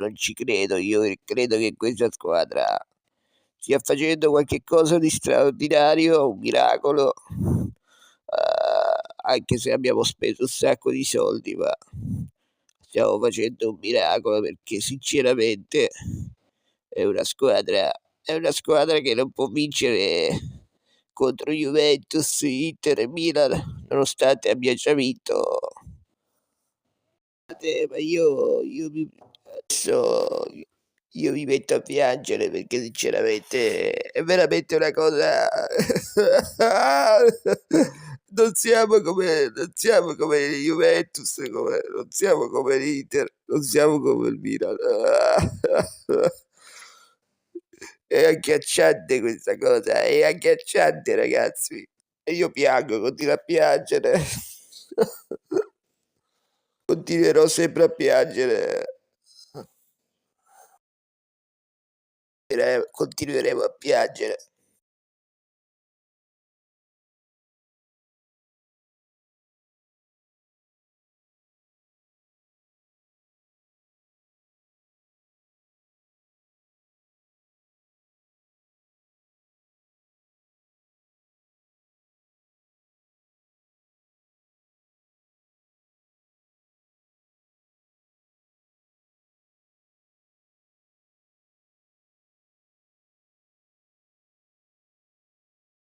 non ci credo, io credo che questa squadra stia facendo qualche cosa di straordinario, un miracolo, anche se abbiamo speso un sacco di soldi, ma stiamo facendo un miracolo perché sinceramente è una squadra che non può vincere contro Juventus, Inter e Milan, nonostante abbia già vinto. Ma io mi adesso io mi metto a piangere perché sinceramente è veramente una cosa non siamo come Juventus, non siamo come l'Inter, non siamo come il Milan. È agghiacciante questa cosa, è agghiacciante ragazzi. E io piango, continuo a piangere. Continuerò sempre a piangere. Continueremo a piangere.